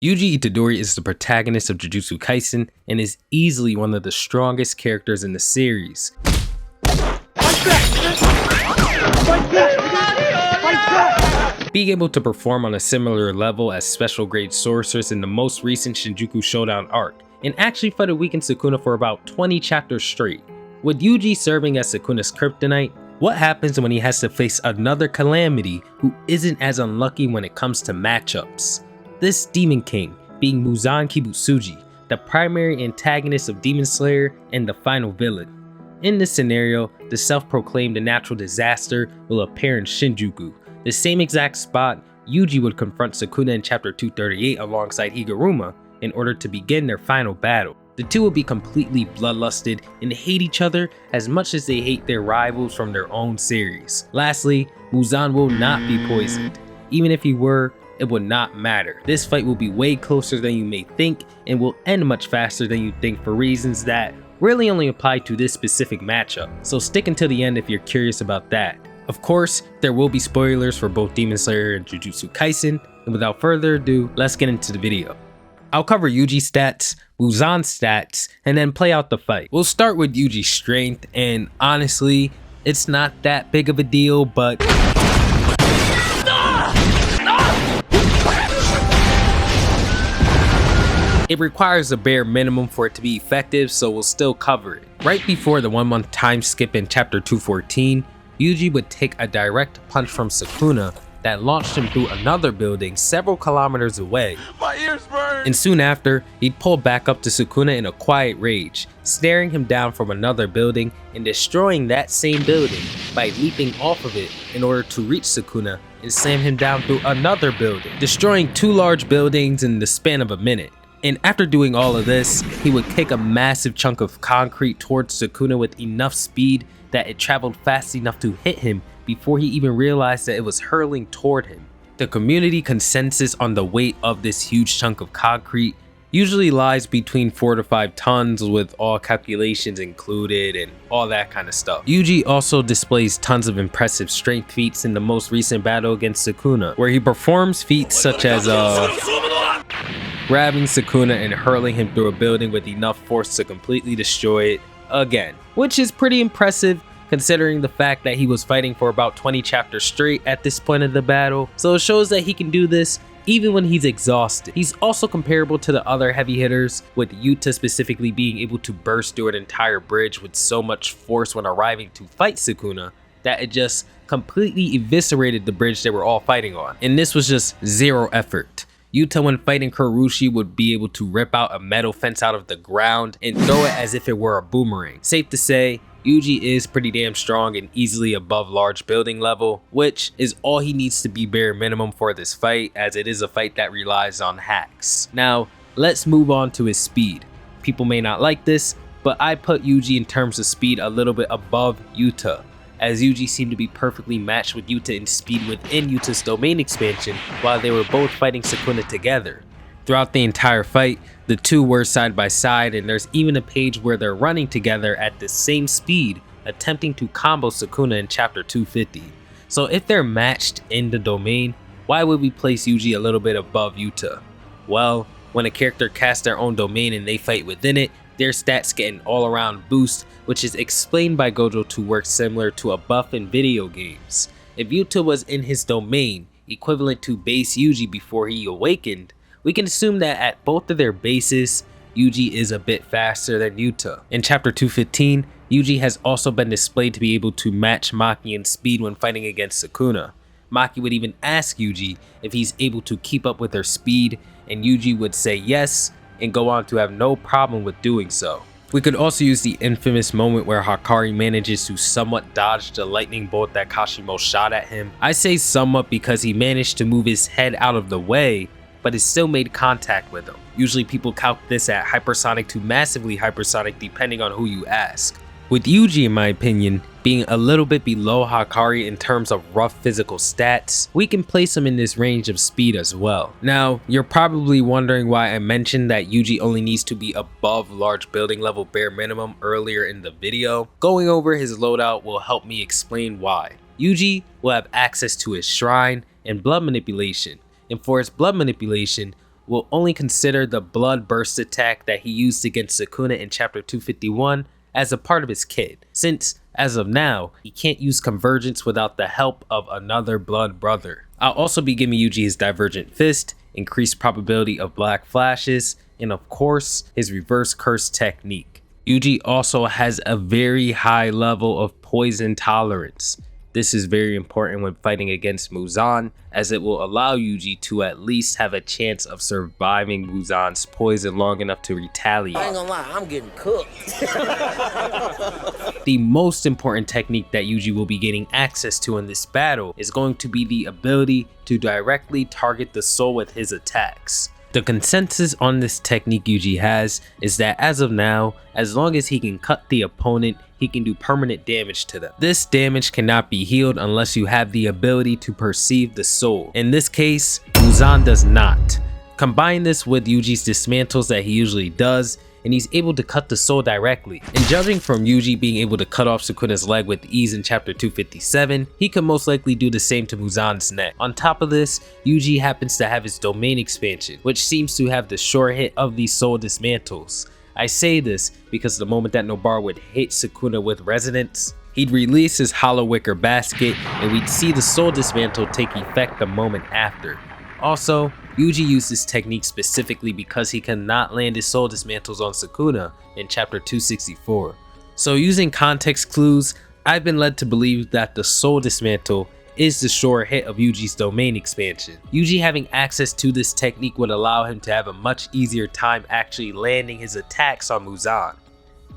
Yuji Itadori is the protagonist of Jujutsu Kaisen and is easily one of the strongest characters in the series. Being able to perform on a similar level as Special Grade Sorcerers in the most recent Shinjuku Showdown Arc, and actually fought a weakened Sukuna for about 20 chapters straight. With Yuji serving as Sukuna's kryptonite, what happens when he has to face another calamity who isn't as unlucky when it comes to matchups? This Demon King being Muzan Kibutsuji, the primary antagonist of Demon Slayer and the final villain. In this scenario, the self-proclaimed natural disaster will appear in Shinjuku, the same exact spot Yuji would confront Sukuna in chapter 238 alongside Higuruma in order to begin their final battle. The two will be completely bloodlusted and hate each other as much as they hate their rivals from their own series. Lastly, Muzan will not be poisoned. Even if he were, it would not matter. This fight will be way closer than you may think and will end much faster than you think for reasons that really only apply to this specific matchup. So stick until the end if you're curious about that. Of course, there will be spoilers for both Demon Slayer and Jujutsu Kaisen, and without further ado, let's get into the video. I'll cover Yuji's stats, Muzan's stats, and then play out the fight. We'll start with Yuji's strength, and honestly, it's not that big of a deal, but it requires a bare minimum for it to be effective, so we'll still cover it. Right before the 1 month time skip in chapter 214, Yuji would take a direct punch from Sukuna that launched him through another building several kilometers away. My ears burn! And soon after, he'd pull back up to Sukuna in a quiet rage, staring him down from another building and destroying that same building by leaping off of it in order to reach Sukuna and slam him down through another building, destroying 2 large buildings in the span of a minute. And after doing all of this, he would kick a massive chunk of concrete towards Sukuna with enough speed that it traveled fast enough to hit him before he even realized that it was hurling toward him. The community consensus on the weight of this huge chunk of concrete usually lies between 4 to 5 tons with all calculations included and all that kind of stuff. Yuji also displays tons of impressive strength feats in the most recent battle against Sukuna, where he performs feats such as grabbing Sukuna and hurling him through a building with enough force to completely destroy it again, which is pretty impressive considering the fact that he was fighting for about 20 chapters straight at this point of the battle. So it shows that he can do this even when he's exhausted. He's also comparable to the other heavy hitters, with Yuta specifically being able to burst through an entire bridge with so much force when arriving to fight Sukuna that it just completely eviscerated the bridge they were all fighting on. And this was just zero effort. Yuta, when fighting Kurushi, would be able to rip out a metal fence out of the ground and throw it as if it were a boomerang. Safe to say, Yuji is pretty damn strong and easily above large building level, which is all he needs to be bare minimum for this fight, as it is a fight that relies on hacks. Now, let's move on to his speed. People may not like this, but I put Yuji in terms of speed a little bit above Yuta, as Yuji seemed to be perfectly matched with Yuta in speed within Yuta's domain expansion while they were both fighting Sukuna together. Throughout the entire fight, the two were side by side, and there's even a page where they're running together at the same speed, attempting to combo Sukuna in chapter 250. So if they're matched in the domain, why would we place Yuji a little bit above Yuta? Well, when a character casts their own domain and they fight within it, their stats get an all-around boost, which is explained by Gojo to work similar to a buff in video games. If Yuta was in his domain, equivalent to base Yuji before he awakened, we can assume that at both of their bases, Yuji is a bit faster than Yuta. In chapter 215, Yuji has also been displayed to be able to match Maki in speed when fighting against Sukuna. Maki would even ask Yuji if he's able to keep up with her speed, and Yuji would say yes, and go on to have no problem with doing so. We could also use the infamous moment where Hakari manages to somewhat dodge the lightning bolt that Kashimo shot at him. I say somewhat because he managed to move his head out of the way, but it still made contact with him. Usually people count this at hypersonic to massively hypersonic depending on who you ask. With Yuji, in my opinion, being a little bit below Hakari in terms of rough physical stats, we can place him in this range of speed as well. Now, you're probably wondering why I mentioned that Yuji only needs to be above large building level bare minimum earlier in the video. Going over his loadout will help me explain why. Yuji will have access to his shrine and blood manipulation, and for his blood manipulation, will only consider the blood burst attack that he used against Sukuna in chapter 251 as a part of his kit, since, as of now, he can't use convergence without the help of another blood brother. I'll also be giving Yuji his divergent fist, increased probability of black flashes, and of course, his reverse curse technique. Yuji also has a very high level of poison tolerance. This is very important when fighting against Muzan, as it will allow Yuji to at least have a chance of surviving Muzan's poison long enough to retaliate. I ain't gonna lie, I'm getting cooked. The most important technique that Yuji will be gaining access to in this battle is going to be the ability to directly target the soul with his attacks. The consensus on this technique Yuji has is that as of now, as long as he can cut the opponent, he can do permanent damage to them. This damage cannot be healed unless you have the ability to perceive the soul. In this case, Muzan does not. Combine this with Yuji's dismantles that he usually does, and he's able to cut the soul directly. And judging from Yuji being able to cut off Sukuna's leg with ease in chapter 257, he could most likely do the same to Muzan's neck. On top of this, Yuji happens to have his domain expansion, which seems to have the sure hit of these soul dismantles. I say this because the moment that Nobara would hit Sukuna with resonance, he'd release his hollow wicker basket and we'd see the soul dismantle take effect the moment after. Also, Yuji used this technique specifically because he cannot land his soul dismantles on Sukuna in chapter 264. So using context clues, I've been led to believe that the soul dismantle is the sure hit of Yuji's domain expansion. Yuji having access to this technique would allow him to have a much easier time actually landing his attacks on Muzan.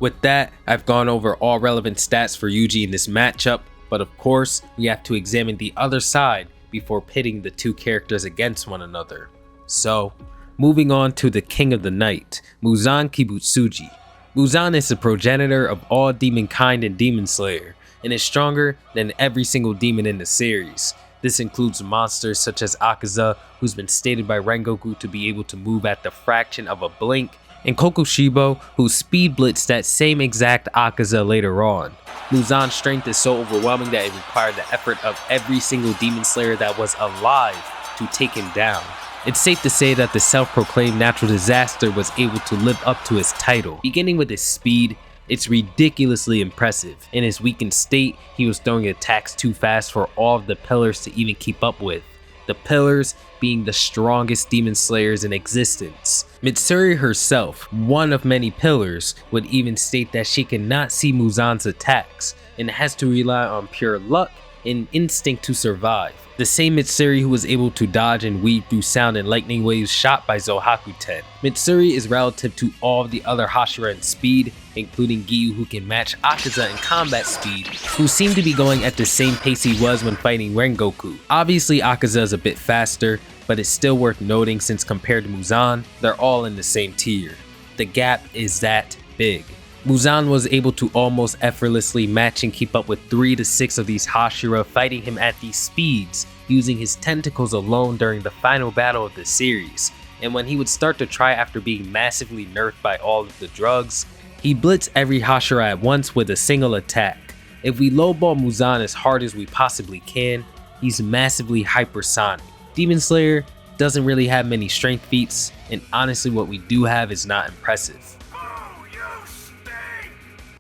With that, I've gone over all relevant stats for Yuji in this matchup, but of course, we have to examine the other side before pitting the two characters against one another. So, moving on to the king of the night, Muzan Kibutsuji. Muzan is the progenitor of all demonkind and demon slayer, and is stronger than every single demon in the series. This includes monsters such as Akaza, who's been stated by Rengoku to be able to move at the fraction of a blink, and Kokushibo, who speed blitzed that same exact Akaza later on. Muzan's strength is so overwhelming that it required the effort of every single demon slayer that was alive to take him down. It's safe to say that the self-proclaimed natural disaster was able to live up to his title. Beginning with his speed, it's ridiculously impressive. In his weakened state, he was throwing attacks too fast for all of the pillars to even keep up with. The pillars being the strongest demon slayers in existence. Mitsuri herself, one of many pillars, would even state that she cannot see Muzan's attacks and has to rely on pure luck and instinct to survive. The same Mitsuri who was able to dodge and weave through sound and lightning waves shot by Zohakuten. Mitsuri is relative to all of the other Hashira in speed, including Giyu, who can match Akaza in combat speed, who seemed to be going at the same pace he was when fighting Rengoku. Obviously Akaza is a bit faster, but it's still worth noting since compared to Muzan, they're all in the same tier. The gap is that big. Muzan was able to almost effortlessly match and keep up with 3 to 6 of these Hashira, fighting him at these speeds, using his tentacles alone during the final battle of the series. And when he would start to try after being massively nerfed by all of the drugs, he blitzed every Hashira at once with a single attack. If we lowball Muzan as hard as we possibly can, he's massively hypersonic. Demon Slayer doesn't really have many strength feats, and honestly what we do have is not impressive.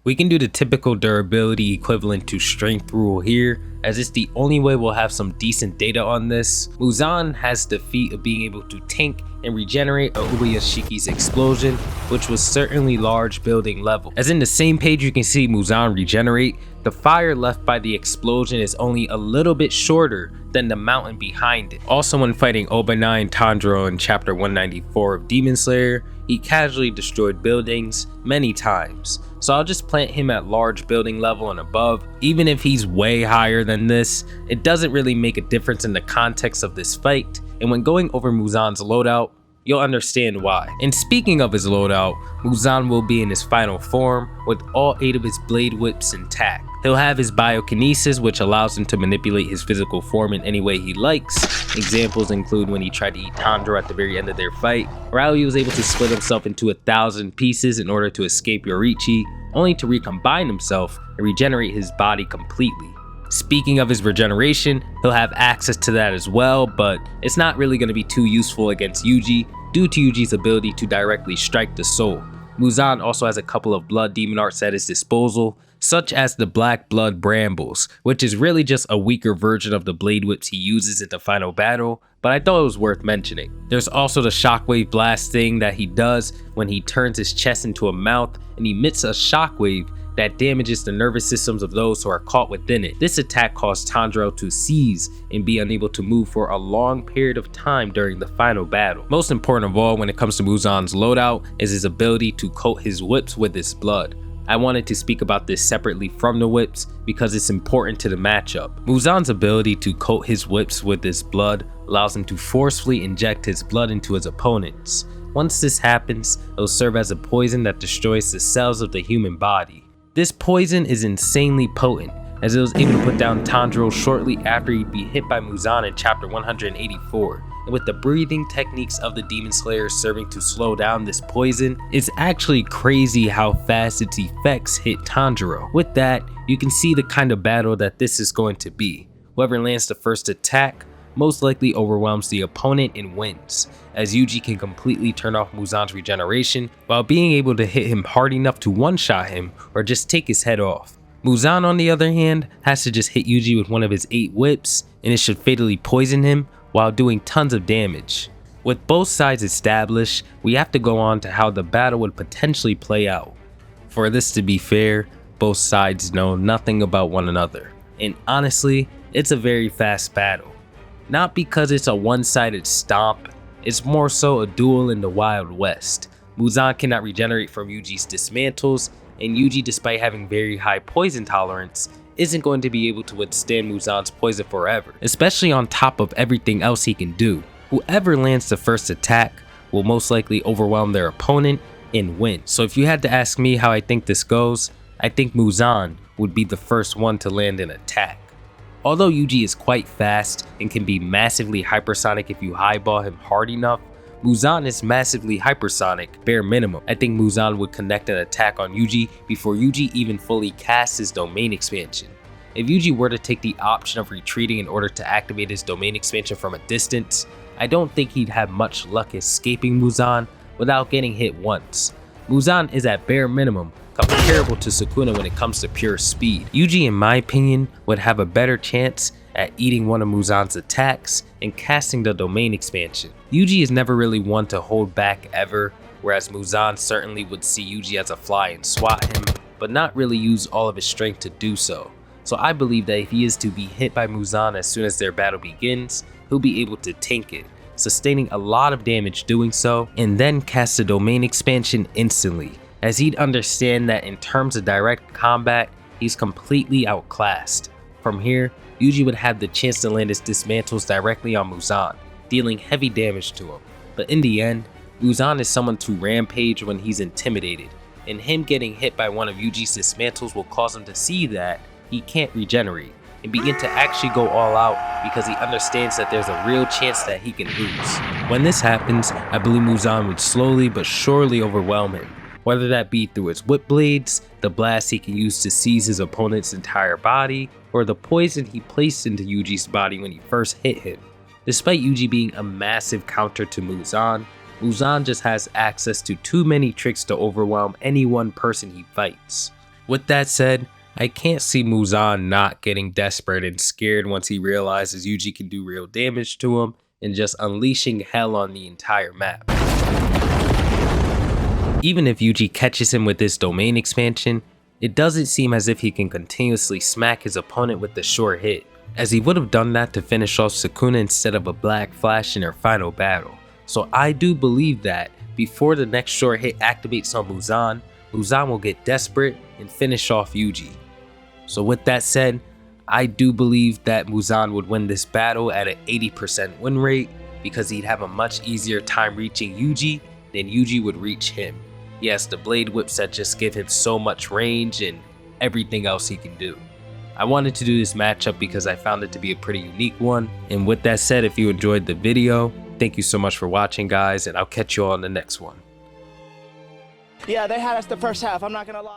We can do the typical durability equivalent to strength rule here, as it's the only way we'll have some decent data on this. Muzan has the feat of being able to tank and regenerate Ubuyashiki's explosion, which was certainly large building level. As in the same page you can see Muzan regenerate, the fire left by the explosion is only a little bit shorter than the mountain behind it. Also when fighting Obanai and Tanjiro in chapter 194 of Demon Slayer, he casually destroyed buildings many times. So I'll just plant him at large building level and above. Even if he's way higher than this, it doesn't really make a difference in the context of this fight. And when going over Muzan's loadout, you'll understand why. And speaking of his loadout, Muzan will be in his final form with all 8 of his blade whips intact. He'll have his biokinesis, which allows him to manipulate his physical form in any way he likes. Examples include when he tried to eat Tanjiro at the very end of their fight, or how he was able to split himself into 1,000 pieces in order to escape Yorichi, only to recombine himself and regenerate his body completely. Speaking of his regeneration, he'll have access to that as well, but it's not really going to be too useful against Yuji, due to Yuji's ability to directly strike the soul. Muzan also has a couple of blood demon arts at his disposal, such as the Black Blood Brambles, which is really just a weaker version of the blade whips he uses in the final battle, but I thought it was worth mentioning. There's also the shockwave blast thing that he does when he turns his chest into a mouth and emits a shockwave that damages the nervous systems of those who are caught within it. This attack caused Tanjiro to seize and be unable to move for a long period of time during the final battle. Most important of all when it comes to Muzan's loadout is his ability to coat his whips with his blood. I wanted to speak about this separately from the whips because it's important to the matchup. Muzan's ability to coat his whips with his blood allows him to forcefully inject his blood into his opponents. Once this happens, it will serve as a poison that destroys the cells of the human body. This poison is insanely potent, as it was able to put down Tanjiro shortly after he'd be hit by Muzan in chapter 184. And with the breathing techniques of the Demon Slayer serving to slow down this poison, it's actually crazy how fast its effects hit Tanjiro. With that, you can see the kind of battle that this is going to be. Whoever lands the first attack most likely overwhelms the opponent and wins, as Yuji can completely turn off Muzan's regeneration while being able to hit him hard enough to one-shot him or just take his head off. Muzan, on the other hand, has to just hit Yuji with one of his 8 whips and it should fatally poison him while doing tons of damage. With both sides established, we have to go on to how the battle would potentially play out. For this to be fair, both sides know nothing about one another, and honestly, it's a very fast battle. Not because it's a one-sided stomp, it's more so a duel in the Wild West. Muzan cannot regenerate from Yuji's dismantles, and Yuji, despite having very high poison tolerance, isn't going to be able to withstand Muzan's poison forever, especially on top of everything else he can do. Whoever lands the first attack will most likely overwhelm their opponent and win. So if you had to ask me how I think this goes, I think Muzan would be the first one to land an attack. Although Yuji is quite fast and can be massively hypersonic if you highball him hard enough, Muzan is massively hypersonic, bare minimum. I think Muzan would connect an attack on Yuji before Yuji even fully casts his domain expansion. If Yuji were to take the option of retreating in order to activate his domain expansion from a distance, I don't think he'd have much luck escaping Muzan without getting hit once. Muzan is at bare minimum comparable to Sukuna when it comes to pure speed. Yuji, in my opinion, would have a better chance at eating one of Muzan's attacks and casting the domain expansion. Yuji is never really one to hold back ever, whereas Muzan certainly would see Yuji as a fly and swat him, but not really use all of his strength to do so. So I believe that if he is to be hit by Muzan as soon as their battle begins, he'll be able to tank it, sustaining a lot of damage doing so, and then cast the domain expansion instantly, as he'd understand that in terms of direct combat, he's completely outclassed. From here, Yuji would have the chance to land his dismantles directly on Muzan, dealing heavy damage to him. But in the end, Muzan is someone to rampage when he's intimidated, and him getting hit by one of Yuji's dismantles will cause him to see that he can't regenerate, and begin to actually go all out because he understands that there's a real chance that he can lose. When this happens, I believe Muzan would slowly but surely overwhelm him, whether that be through his whip blades, the blast he can use to seize his opponent's entire body, or the poison he placed into Yuji's body when he first hit him. Despite Yuji being a massive counter to Muzan, Muzan just has access to too many tricks to overwhelm any one person he fights. With that said, I can't see Muzan not getting desperate and scared once he realizes Yuji can do real damage to him and just unleashing hell on the entire map. Even if Yuji catches him with this domain expansion, it doesn't seem as if he can continuously smack his opponent with the short hit, as he would have done that to finish off Sukuna instead of a Black Flash in their final battle. So I do believe that before the next short hit activates on Muzan, Muzan will get desperate and finish off Yuji. So with that said, I do believe that Muzan would win this battle at an 80% win rate because he'd have a much easier time reaching Yuji than Yuji would reach him. Yes, the blade whips that just give him so much range and everything else he can do. I wanted to do this matchup because I found it to be a pretty unique one. And with that said, if you enjoyed the video, thank you so much for watching, guys, and I'll catch you all in the next one. Yeah, they had us the first half, I'm not gonna lie.